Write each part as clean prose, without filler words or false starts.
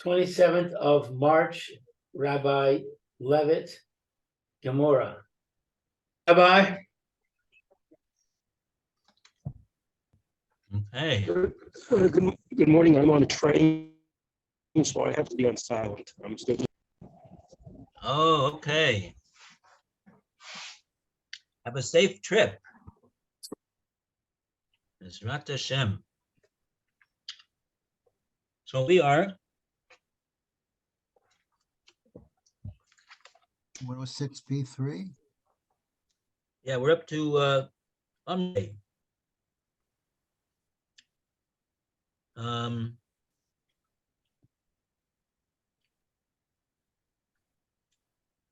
27th of March, Rabbi Levitt, Gemora. Rabbi. Okay. Good morning. I'm on a train, so I have to be on silent. I'm still. Oh, okay. Have a safe trip. Ezrat Hashem. So we are 106B3. Yeah, we're up to Amre.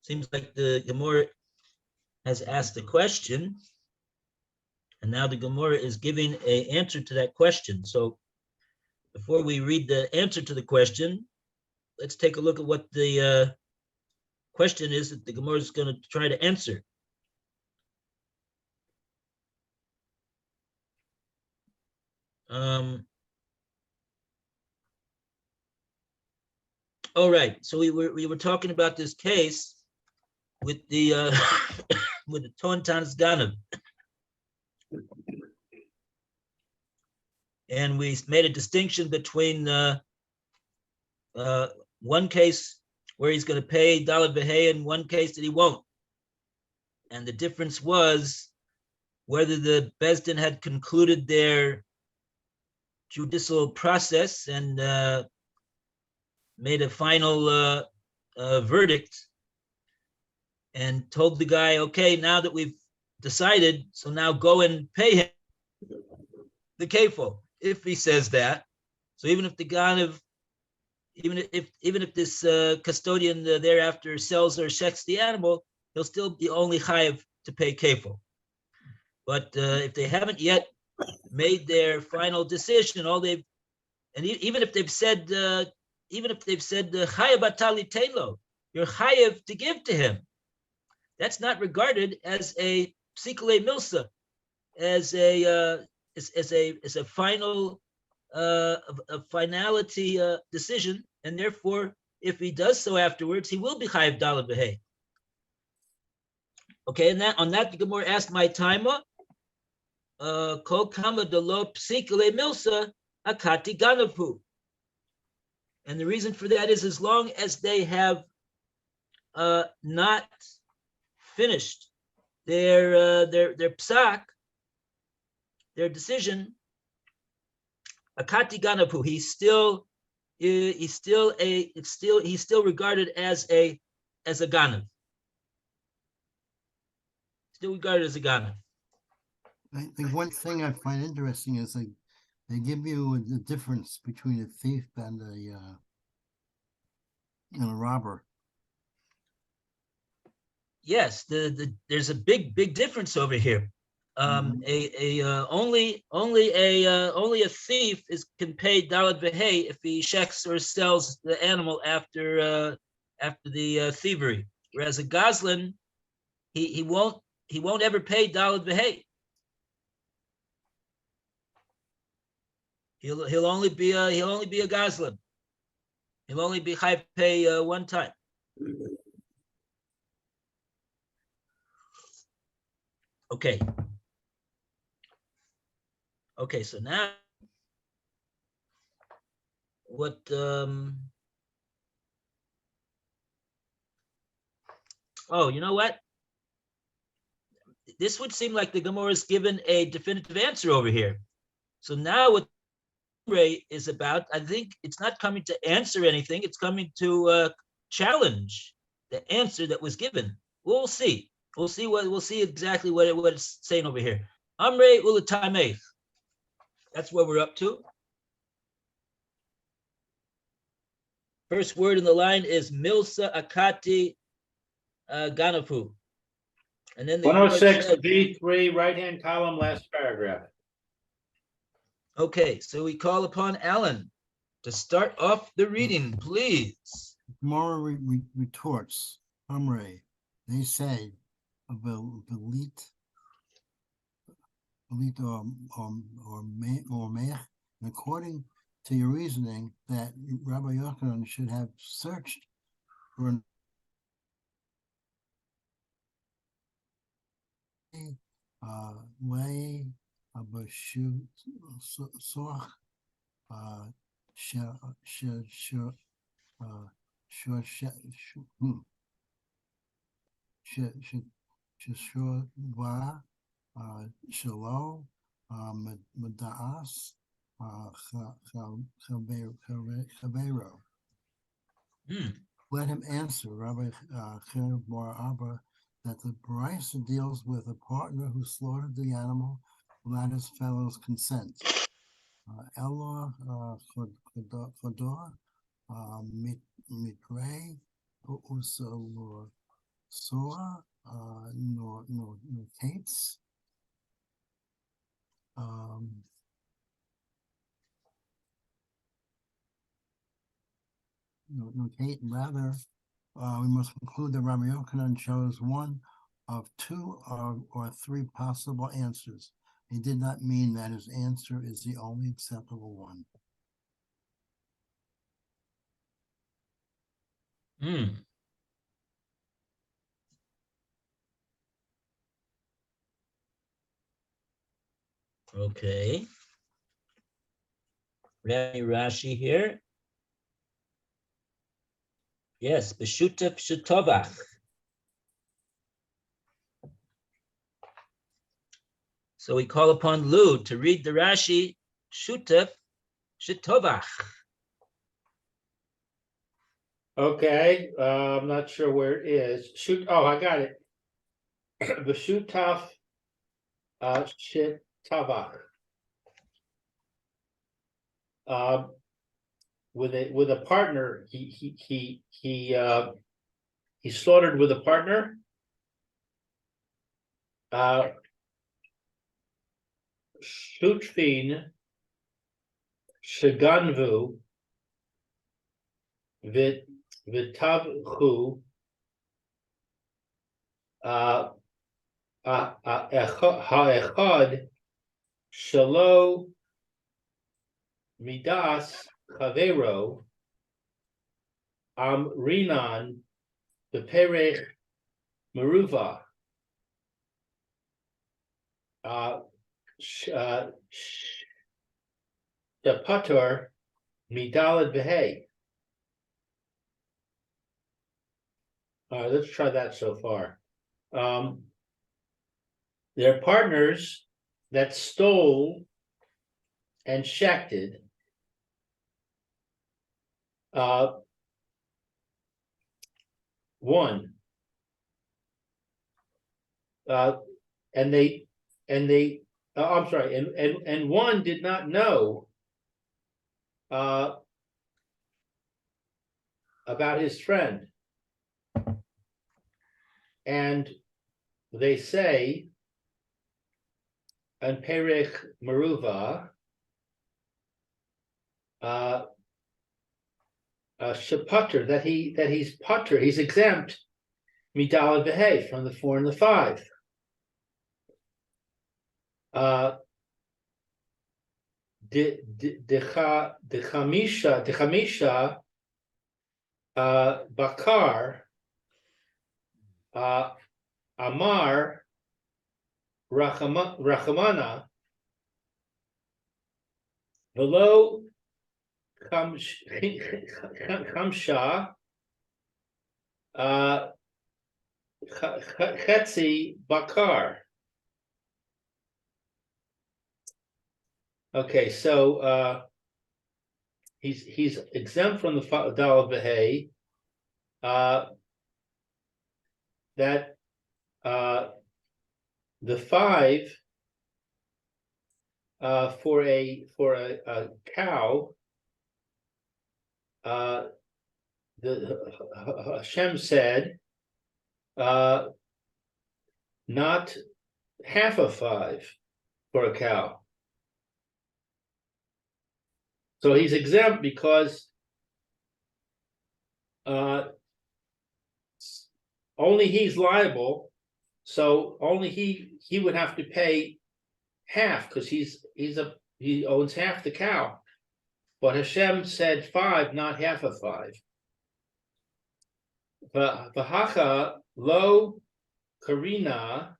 Seems like the Gemora has asked a question, and now the Gemora is giving an answer to that question. So before we read the answer to the question, let's take a look at what the question is that the Gemora is going to try to answer. All right, so we were talking about this case with the with the Tontan's Ganav. And we made a distinction between one case where he's going to pay Dalet V'Hei and one case that he won't. And the difference was whether the Beis Din had concluded their judicial process and made a final verdict and told the guy, okay, now that we've decided, so now go and pay him the kefil. If he says that, so even if the Ganav, even if this custodian thereafter sells or checks the animal, he'll still be only chayav to pay kefil. But if they haven't yet made their final decision, even if they've said chayav atali telo, you're chayav to give to him. That's not regarded as a psikule milsa, as a final a finality decision, and therefore, if he does so afterwards, he will be chayav dalet v'hei. Okay, and on that the Gemara asked my timer, kol kama delo psikule milsa akati ganavu. And the reason for that is as long as they have not finished their psak, their decision, akati ganavu, he's still regarded as a ganav. Still regarded as a ganav. The one thing I find interesting is they give you the difference between a thief and a robber. Yes, there's a big difference over here. Only a thief can pay dalet v'hei if he checks or sells the animal after the thievery, whereas a goslin he won't ever pay dalet v'hei. He'll only be a goslin. He'll only be chayav pay one time. Okay. Okay, so now what oh, you know what? This would seem like the Gemara is given a definitive answer over here. So now what Ray is about, I think it's not coming to answer anything, it's coming to challenge the answer that was given. We'll see. We'll see exactly what it's saying over here. Amrei ulatameh. That's what we're up to. First word in the line is milsa akati ganafu. And then the 106 B3, right-hand column, last paragraph. Okay, so we call upon Alan to start off the reading, please. Gemara retorts, Amrei, they say, Belit or mech, and according to your reasoning that Rabbi Yochanan should have searched for an way of a shoot soch sheshua shelo medaas chavero. Hmm. Let him answer, Rabbi Gemora Abba, that the Brisa deals with a partner who slaughtered the animal without his fellow's consent. Elor chodor mitrei usolor sora no kates. No, Kate, rather, we must conclude that Rabbi Yochanan chose one of two or three possible answers. He did not mean that his answer is the only acceptable one. Hmm. Okay. Rabbi Rashi here. Yes, b'shutaf shetovach. So we call upon Lou to read the Rashi, shutaf shetovach. Okay, I'm not sure where it is. Shoot, oh, I got it. B'shutaf shit tavach. With a partner, he slaughtered with a partner. Shutfin sheganvu v'tavchu ha'echad shelo midas chavero rinan beperech meruva shepator midalad behay. All right, let's try that so far. They're partners that stole and shechted one. And I'm sorry, and one did not know about his friend. And they say, and Perech Meruva, Shaputter, that he's putter, he's exempt, Midala Behe, from the 4 and the 5. The Chamisha Bakar Amar Rachamana Velo Chamsha Chetzi Bakar. Okay, so he's exempt from the Daled Behe. That the 5 for a cow, the Hashem said, not half of 5 for a cow. So he's exempt because only he's liable. So only he would have to pay half because he owns half the cow. but Hashem said 5, not half of 5. V'hacha lo karina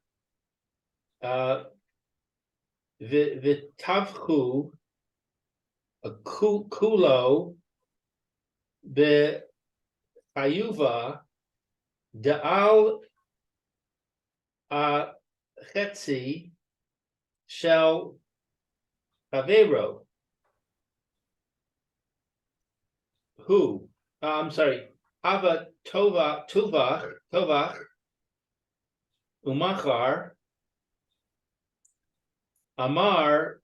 v'tavchu kulo b'chayuva de'al chetzi shel Havero. Who? I'm sorry. Hava Tovach Umachar Amar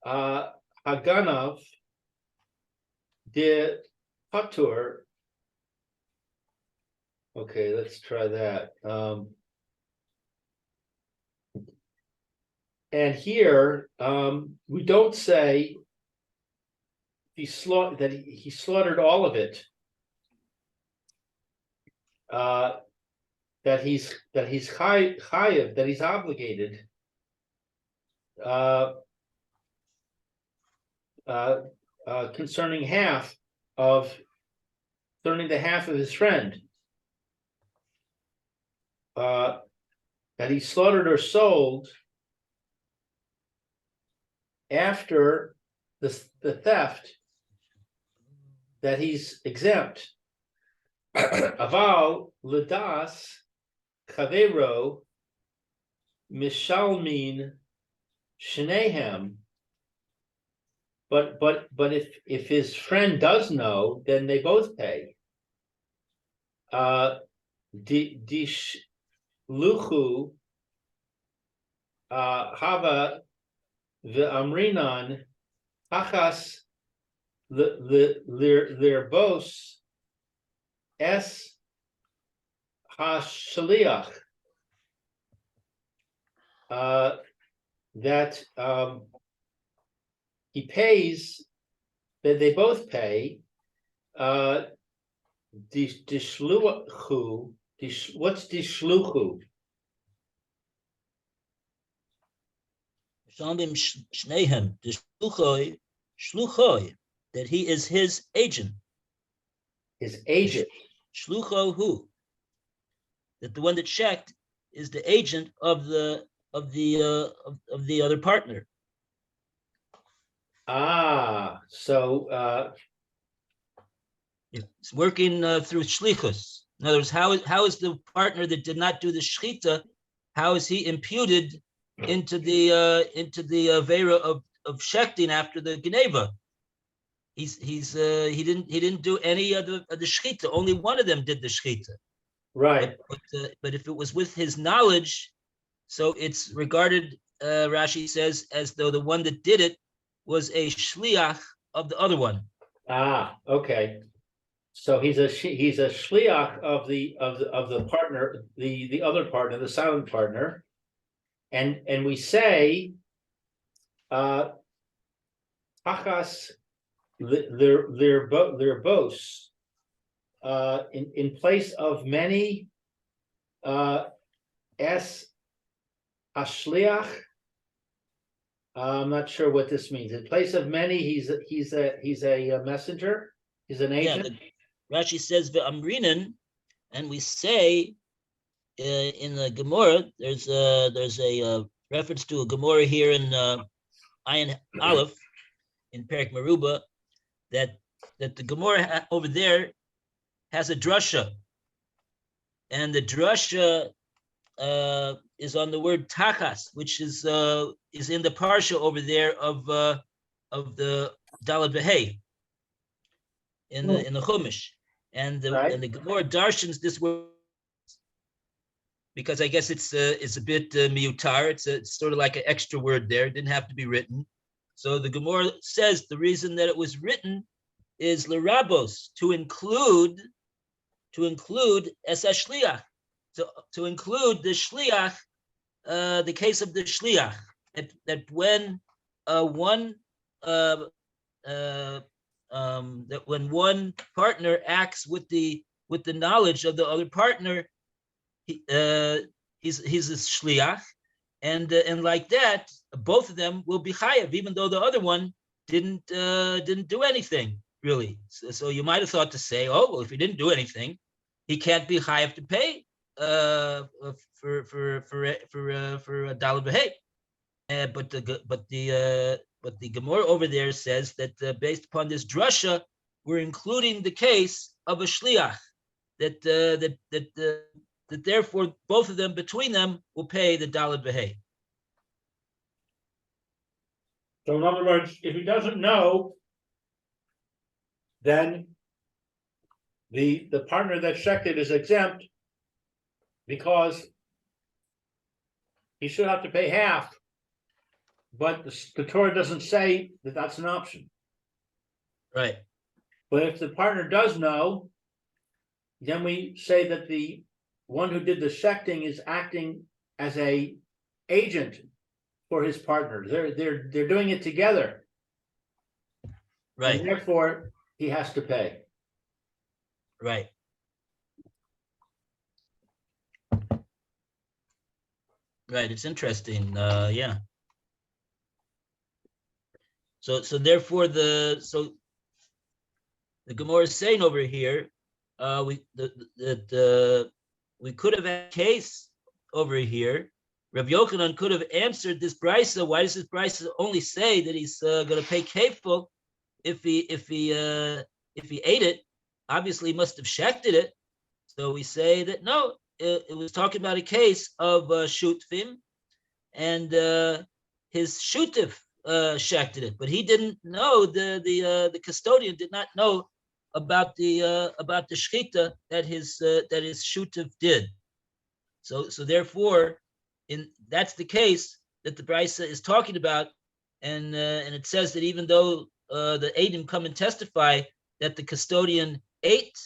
Haganav de Patur. Okay, let's try that. And here, we don't say he slaughtered all of it. That he's chayiv, that he's obligated. Concerning the half of his friend. That he slaughtered or sold after the theft, that he's exempt. Aval ledas chavero mishalmin shnehem. But if his friend does know, then they both pay. Dishluchu hava ve'amrinan achas lirbos es hashaliach. That he pays, that they both pay. Dishluchu. What's dishluchu? Shalmim shnehem shluchoi, that he is his agent. His agent. Shlucho who? That the one that checked is the agent of the other partner. So it's working through shlichus. In other words, how is the partner that did not do the shchita, how is he imputed into the avera of shechting after the geneva? He didn't do any of the shchita. Only one of them did the shchita. Right. But if it was with his knowledge, so it's regarded, Rashi says, as though the one that did it was a shliach of the other one. Okay. So he's a shliach of the partner, the other partner, the silent partner, and we say achas lirbos in place of many es hashliach. I'm not sure what this means. In place of many, he's a messenger. He's an agent. Yeah, Rashi says ve'amrinan, and we say in the Gemora, there's a reference to a Gemora here in Ayin Aleph in Perek Meruba, that the Gemora over there has a drasha, and the drasha is on the word tachas, which is in the parsha over there of the Dalad V'Hei in the Chumash, and the Gemara darshans this word because I guess it's a bit miutar. It's sort of like an extra word there. It didn't have to be written. So the Gemara says the reason that it was written is lerabos, to include es shliach, to include the shliach, the case of the shliach, that when when one partner acts with the knowledge of the other partner, he's a shliach, and like that, both of them will be chayav, even though the other one didn't do anything really. So you might have thought to say, oh well, if he didn't do anything, he can't be chayav to pay for a dollar b'hei. But the Gemora over there says that based upon this drasha, we're including the case of a shliach that therefore both of them between them will pay the dollar b'hei. So in other words, if he doesn't know, then the partner that checked it is exempt because he should have to pay half. But the Torah doesn't say that that's an option. Right. But if the partner does know, then we say that the one who did the shechting is acting as a agent for his partner. They're doing it together. Right. And therefore, he has to pay. Right. Right. It's interesting. Yeah. So therefore the Gemara is saying over here, we could have had a case over here. Rabbi Yochanan could have answered this brisa. Why does this brisa only say that he's going to pay kefil if he ate it? Obviously, he must have shechted it. So we say that no, it was talking about a case of shutfim, and his shutif shechted it, but he didn't know, the custodian did not know about the shechita that his shutif did. So therefore, that's the case that the brisa is talking about, and it says that even though the Eidim come and testify that the custodian ate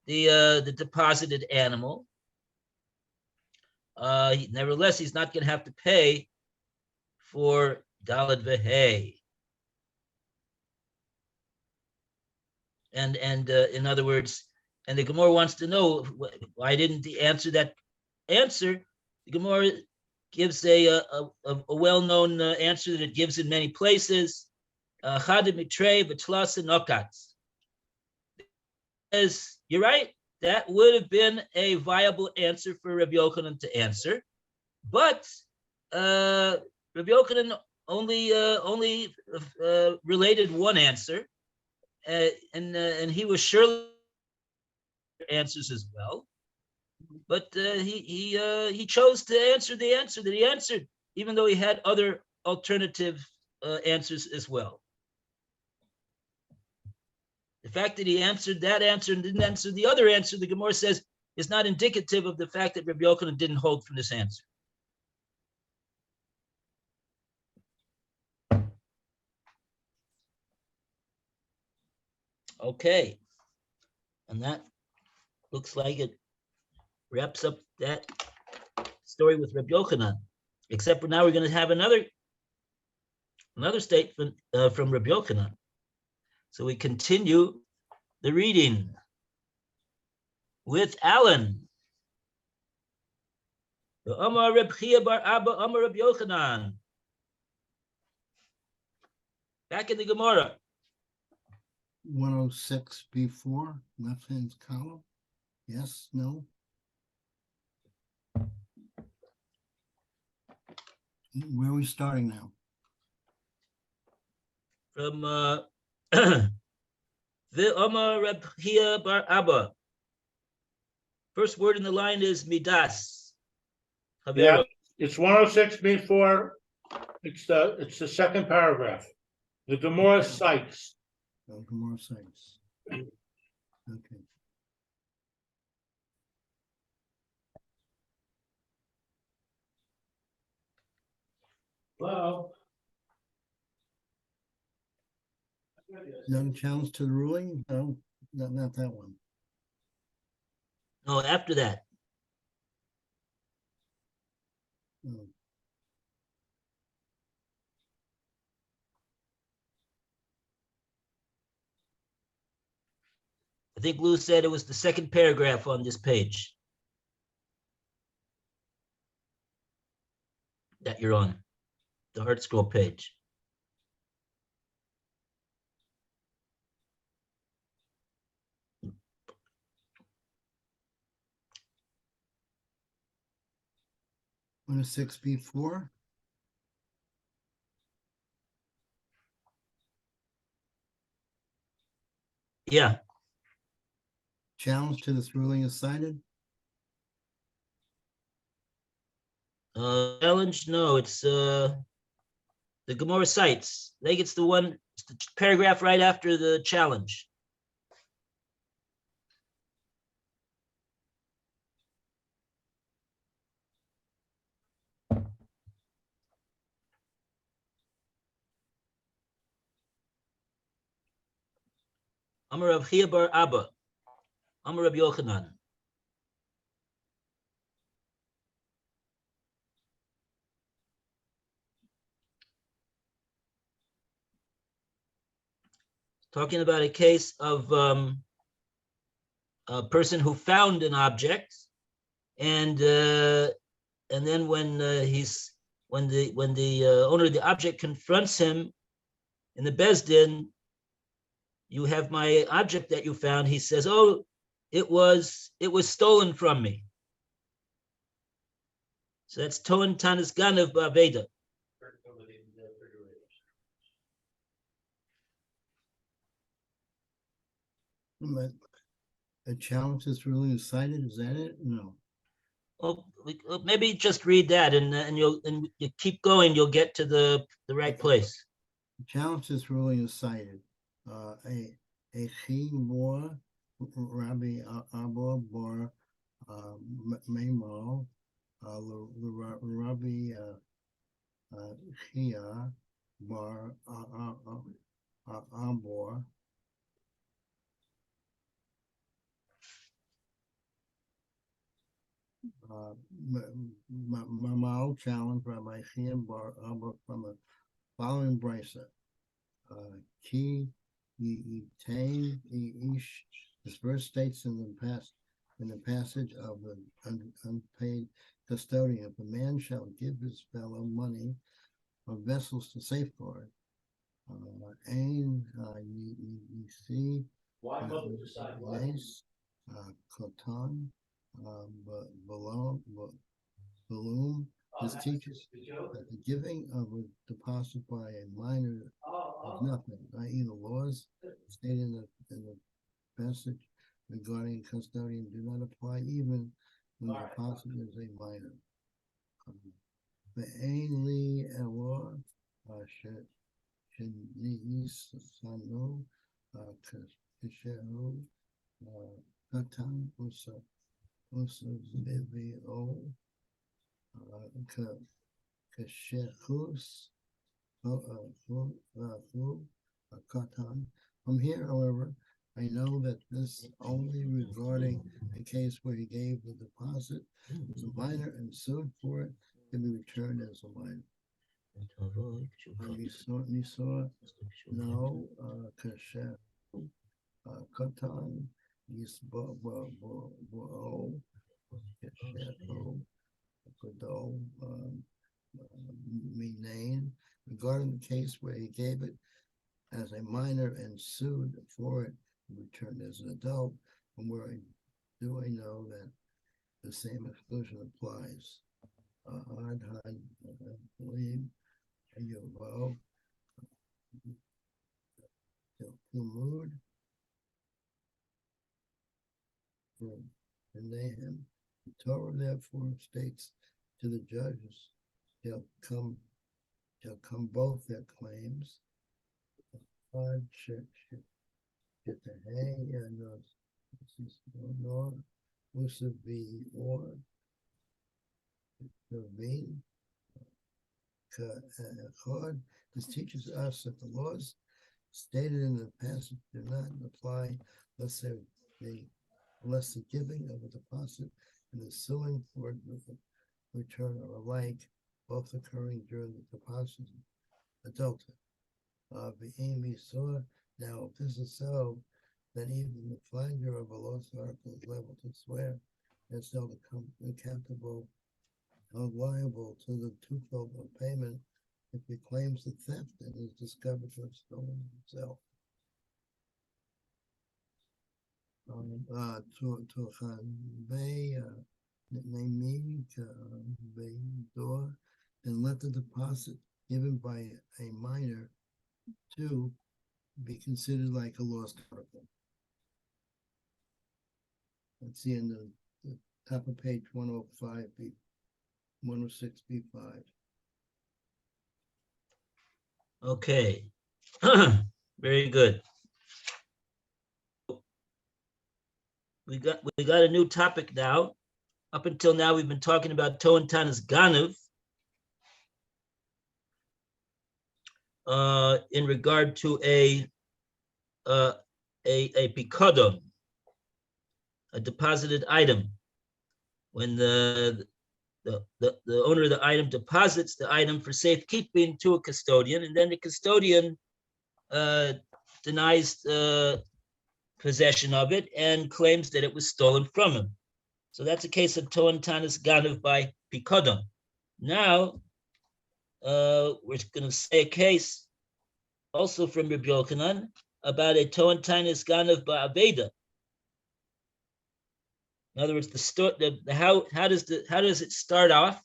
the deposited animal, nevertheless he's not going to have to pay for Dalad Vehei. And in other words, and the Gemara wants to know why didn't he answer that answer? The Gemara gives a well-known answer that it gives in many places. Chad mitrei v'tlas nokatz. As you're right, that would have been a viable answer for Rabbi Yochanan to answer, but Rabbi Yochanan only related one answer, and he was surely answers as well, but he chose to answer the answer that he answered, even though he had other alternative answers as well. The fact that he answered that answer and didn't answer the other answer, the Gemara says, is not indicative of the fact that Rabbi Yochanan didn't hold from this answer. Okay, and that looks like it wraps up that story with Rabbi Yochanan, except for now we're going to have another statement from Rabbi Yochanan. So we continue the reading with Alan. Amar Reb Chia bar Abba, Amar Rabbi Yochanan. Back in the Gemara. 106 before, left-hand column. Yes, no? Where are we starting now? From the Amar Reb Chia bar Abba. First word in the line is Midas. Yeah, it's 106 before. It's the second paragraph. The Gemora cites. Oh, Gemara cites. Okay. Well, No challenge to the ruling? No, not that one. No, after that. Oh. I think Lou said it was the second paragraph on this page that you're on, the Heart Scroll page. On a 6B4, Yeah. challenge to this ruling is cited. Challenge? No, it's the Gemora cites. I think it's the one, it's the paragraph right after the challenge. Amar Rav Chia bar Abba. Amar Rav Yochanan. Talking about a case of a person who found an object, and then when the owner of the object confronts him in the Bezdin, you have my object that you found. He says, "Oh, it was stolen from me." So that's Toan Tanis Ganav Baveda. But a challenge to this ruling is cited. Is that it? No. Well, maybe just read that, and you keep going. You'll get to the right place. The challenge to this ruling is cited. A Gemora, Rabbi Abba bar Maimal, Rabbi Chia bar Abor, Mamal challenge Rabbi Chia bar Abor from the following brisa. Ki yitain ish. This verse states in the passage of the unpaid custodian, if a man shall give his fellow money or vessels to safeguard, ain see yes, kotan, balloon. This teaches that the giving of a deposit by a minor is nothing, i.e. the laws stated in the passage regarding custodian do not apply even when the deposit is a minor. The Ainli Elor Sheni's Sanu Kishehu Katan Usa Vivio Kashehus Katan. From here, however, I know that this only regarding a case where he gave the deposit as a minor and sued for it can be returned as a minor. We saw no Kashehu Katan Yisbo Kashehu Godol Minain, regarding the case where he gave it as a minor and sued for it and returned as an adult, from where do I know that the same exclusion applies? Believe Yovo Mood for Nahum. The Torah therefore states to the judges shall come both their claims. Get the hang and no Usa be or mean. This teaches us that the laws stated in the passage do not apply unless the giving of a deposit and the suing for the return are alike, both occurring during the deposit adulthood. Now, if this is so, then even the finder of a lost article is liable to swear and still become accountable or liable to the twofold of payment if he claims the theft and is discovered to have stolen himself. To convey door, and let the deposit given by a minor to be considered like a lost article. That's the end of the top of page 105B, 106B5. Okay. Very good. We got a new topic now. Up until now, we've been talking about Toantanas Ganav in regard to a pikodon, a deposited item. When the owner of the item deposits the item for safekeeping to a custodian, and then the custodian denies possession of it and claims that it was stolen from him. So that's a case of Toantanas Ganav by pikodon. Now, we're going to say a case also from Rabbi Yochanan about a Toantanas Ganav by Aveda. In other words, how does it start off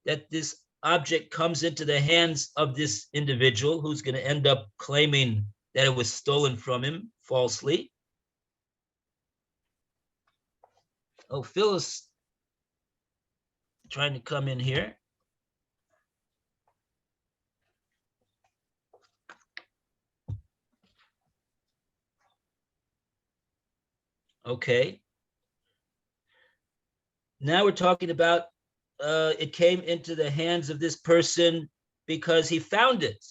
that this object comes into the hands of this individual who's going to end up claiming that it was stolen from him falsely? Oh, Phil is trying to come in here. Okay. Now we're talking about it came into the hands of this person because he found it.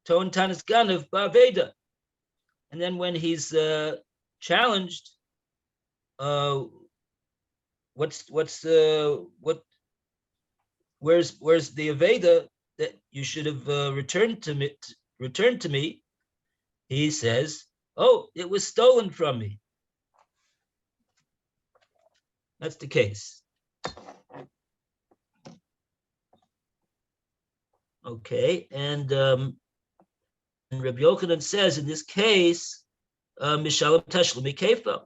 Toantanas Ganav ba'aveda. And then when he's challenged, where's the Aveda that you should have returned to me? He says, oh, it was stolen from me. That's the case. Okay, and Rabbi Yochanan says in this case, Mishalem Tashlumi Kefa,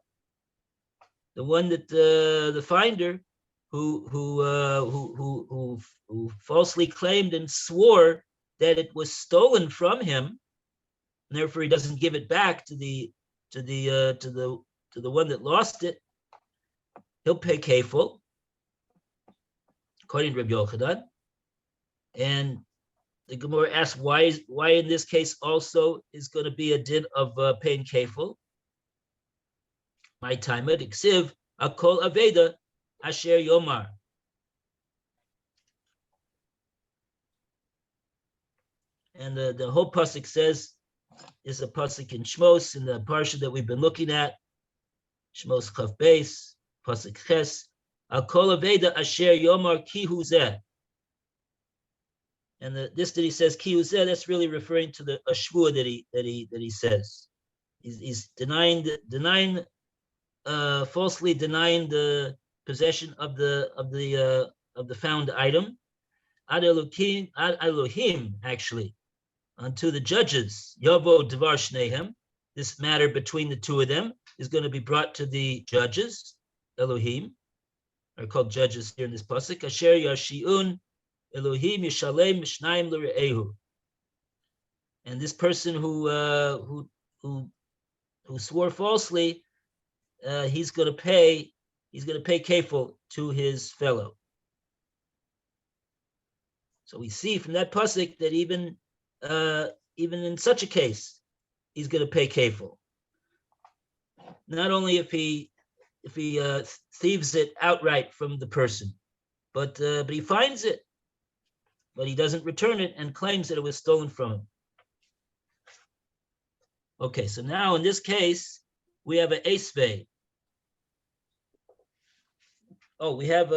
the one that the finder who falsely claimed and swore that it was stolen from him, and therefore he doesn't give it back to the one that lost it, he'll pay kefil, according to Rabbi Yochanan. And the Gemora asks why in this case also is going to be a din of paying kefil. My time at Iksiv, Akol Aveda, Asher Yomar. And the whole pasuk says is a pasuk in Shmos, in the parsha that we've been looking at, Shmos Chav Beis, pasuk Ches, Akol Aveda Asher Yomar Ki Hu Zeh. And this that he says Ki Hu Zeh, that's really referring to the shvua that he says. He's falsely denying the possession of the found item. Ad Elohim, actually, unto the judges. Yovo Devar Shnehem. This matter between the two of them is going to be brought to the judges. Elohim are called judges here in this pasuk. Asher Yashiun Elohim Yishalem Mishnayim L'Re'ehu. And this person who swore falsely, he's going to pay kefil to his fellow. So we see from that pasuk that even in such a case, he's going to pay kefil. Not only if he thieves it outright from the person, but he finds it, but he doesn't return it and claims that it was stolen from him. Okay, so now in this case, we have an esvei. Oh, we have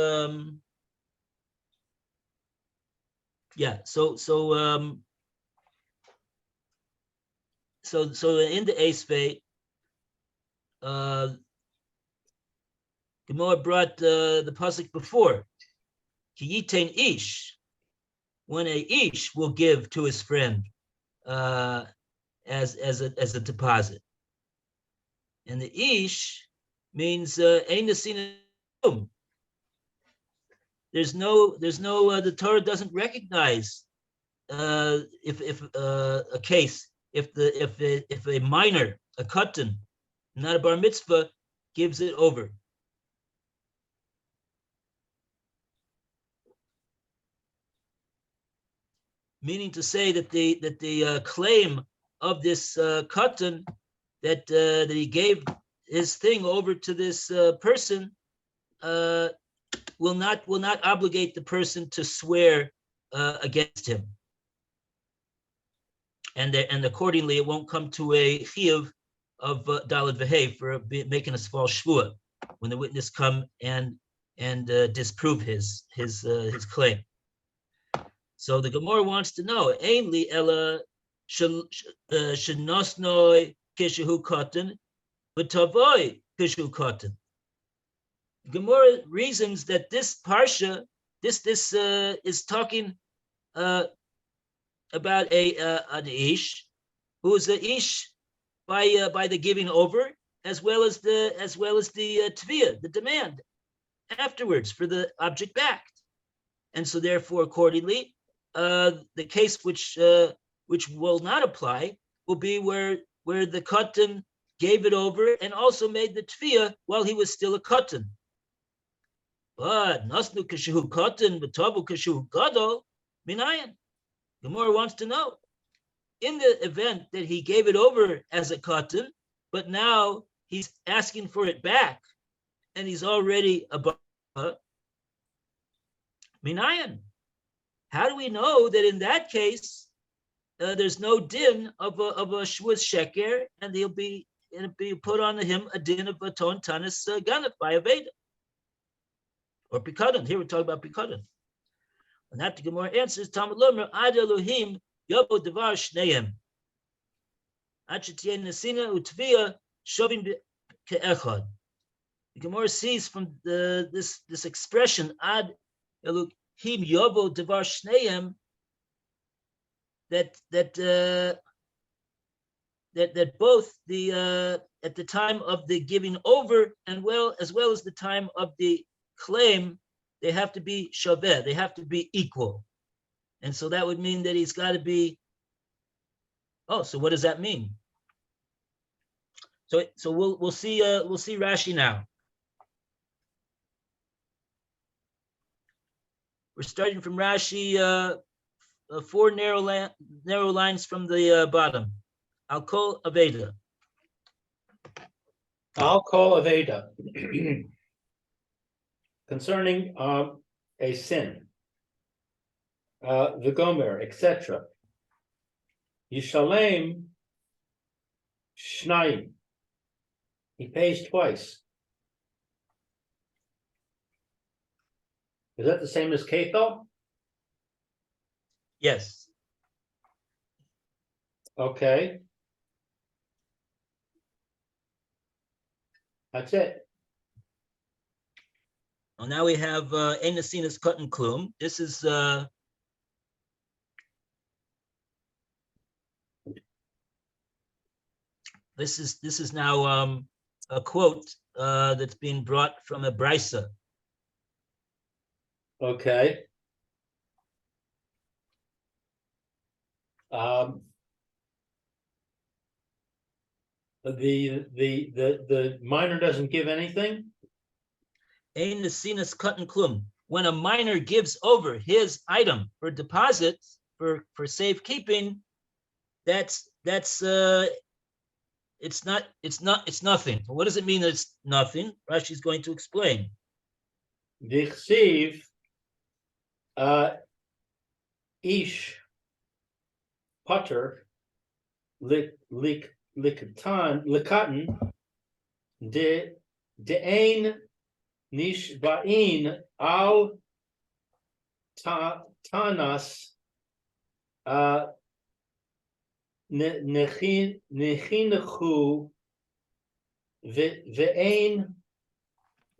yeah. So in the esvei, Gemora brought the pasuk before. Ki yitain ish, when a ish will give to his friend as a deposit, and the ish means ein nesin. the Torah doesn't recognize if a case if a minor, a katan, not a bar mitzvah, gives it over. Meaning to say that the claim of this katan that he gave his thing over to this person will not obligate the person to swear against him, and accordingly it won't come to a chiyuv of daled v'hei for making a false shvua when the witness come and disprove his claim. So the Gemara wants to know, Ein li ela shenosnoi kishehu katan, v'tavoi kishehu katan. Gemara reasons that this parsha, this is talking about an ish who is a ish by the giving over, as well as the tviyah, the demand afterwards for the object back. And so therefore, accordingly, the case which will not apply will be where the katan gave it over and also made the tviyah while he was still a katan. But nasnu kashu katan v'tavu kashu gadol minayan. Gemara wants to know, in the event that he gave it over as a katan, but now he's asking for it back, and he's already a bava, minayan. How do we know that in that case there's no din of a shvus sheker, and it'll be put on him a din of a ton tanis ganef by a veda or pikadon? Here we're talking about pikadon. And that the Gemara answers, Talmud Lomer ad Elohim yobo devar shneim ad shetiyeh nesina utvia shovin ke'echad. The Gemara sees from this expression ad Elohim yobo devar shneim that both the at the time of the giving over and as well as the time of the claim, they have to be shaveh, they have to be equal. And so that would mean that he's got to be, so what does that mean? So we'll see Rashi now. We're starting from Rashi, 4 narrow lines from the bottom. I'll call Aveda. Concerning a sin, the gomer, etc. Yishalem shnayim. He pays twice. Is that the same as kefil? Yes. Okay. That's it. Well, now we have Enasinas Katan Klum. This is now a quote that's being brought from a brisa. Okay. The minor doesn't give anything. Ein nesinas katan klum. When a minor gives over his item for deposit for safekeeping, it's nothing. What does it mean that it's nothing? Rashi's going to explain. Dichsiv ish putter likatan de ein nish ba'in al tanas nechinachu ve'ein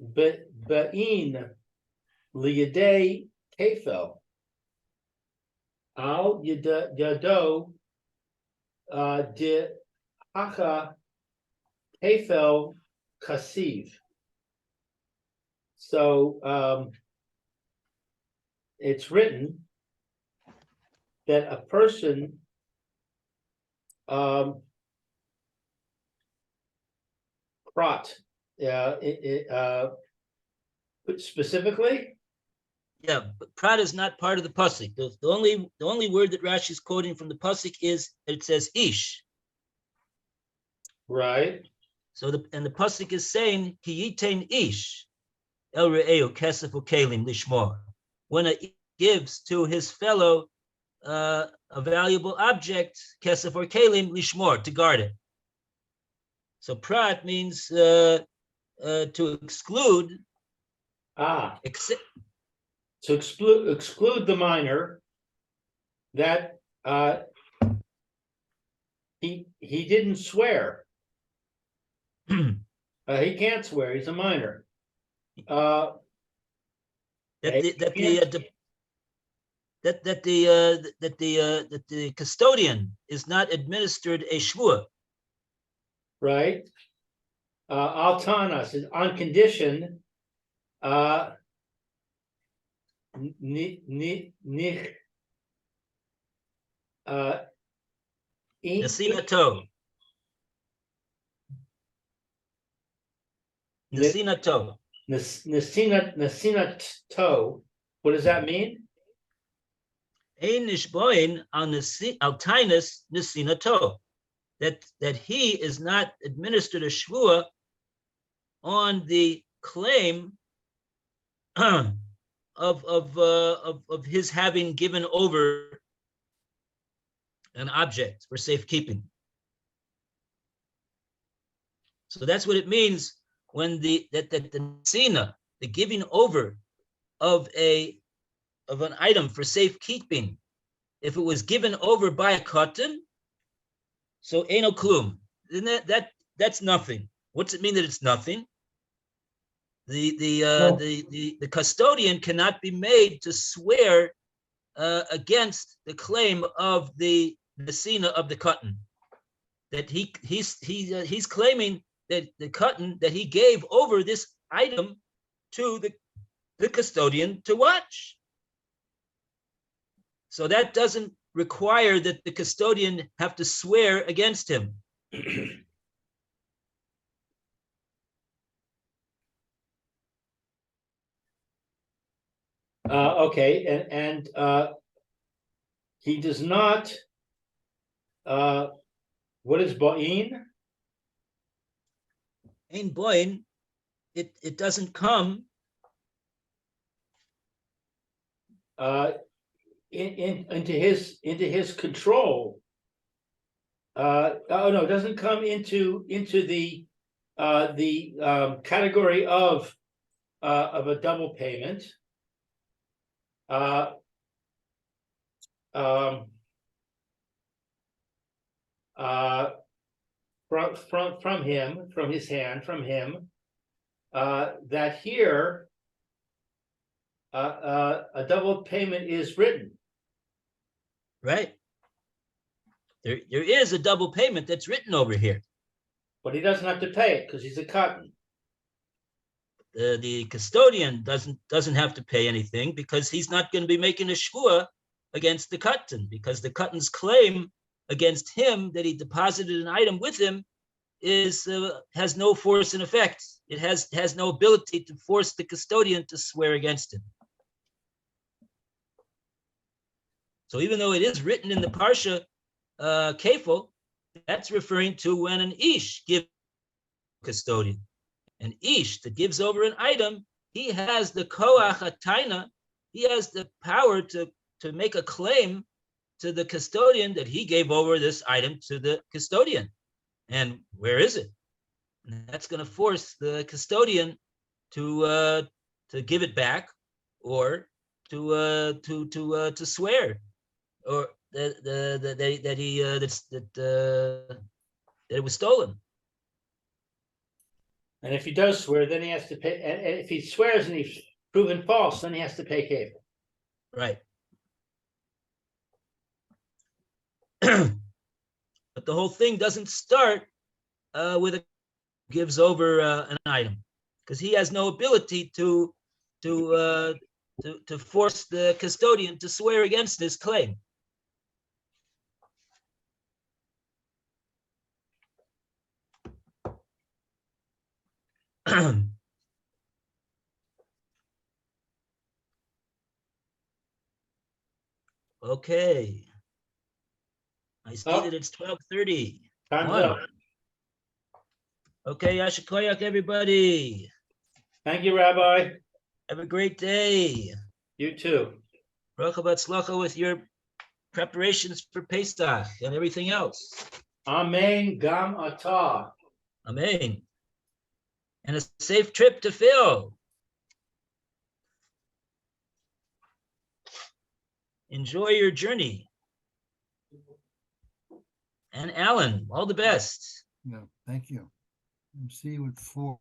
ba'in liyadei kefel al yado de hacha kefel kasiv. So it's written that a person prat, specifically, Yeah, but prat is not part of the pasuk. The only word that Rashi is quoting from the pasuk is it says ish. right? So the pasuk is saying ki yitain ish el re'eu kesef ukelim lishmor. When a gives to his fellow a valuable object, kesef or kelim lishmor, to guard it. So prat means to exclude, except. To exclude the minor that he didn't swear. He can't swear. He's a minor. that the custodian is not administered a shvua. Right. Altanas is on condition. Nasinato. Nasinato. Nasinato. What does that mean? Ein nishboin al tainas nasinato. That he is not administered a shvua on the claim of his having given over an object for safekeeping. So that's what it means when the sina, the giving over of an item for safekeeping, if it was given over by a katan, so eno klum, then that's nothing. What's it mean that it's nothing? The custodian cannot be made to swear against the claim of the sina of the katan. That he's claiming that the katan that he gave over this item to the custodian to watch. So that doesn't require that the custodian have to swear against him. Okay, and he does not. What is bo'in? Ein boin, it doesn't come into his control. Oh no, it doesn't come into the category of a double payment. From him, from his hand, from him, that here a double payment is written. right. There is a double payment that's written over here. But he doesn't have to pay it because he's a katan. The custodian doesn't have to pay anything because he's not going to be making a shvua against the katan, because the katan's claim against him that he deposited an item with him is has no force and effect. It has no ability to force the custodian to swear against him. So even though it is written in the parsha kefil, that's referring to when an ish gives custodian. An ish that gives over an item, he has the koach ataina, he has the power to make a claim to the custodian that he gave over this item to the custodian. And where is it? And that's going to force the custodian to give it back, or to swear, or that it was stolen. And if he does swear, then he has to pay. And if he swears and he's proven false, then he has to pay kefil. Right. But the whole thing doesn't start with a gives over an item, because he has no ability to to force the custodian to swear against his claim. Okay. I see Oh. that it's 12:30. Time's One. up. Okay, Yashikoyak, everybody. Thank you, Rabbi. Have a great day. You too. Baruch Batzlacha with your preparations for Pesach and everything else. Amen. Gam atah. Amen. And a safe trip to Phil. Enjoy your journey. And Alan, all the best. Yeah, thank you. See you at 4.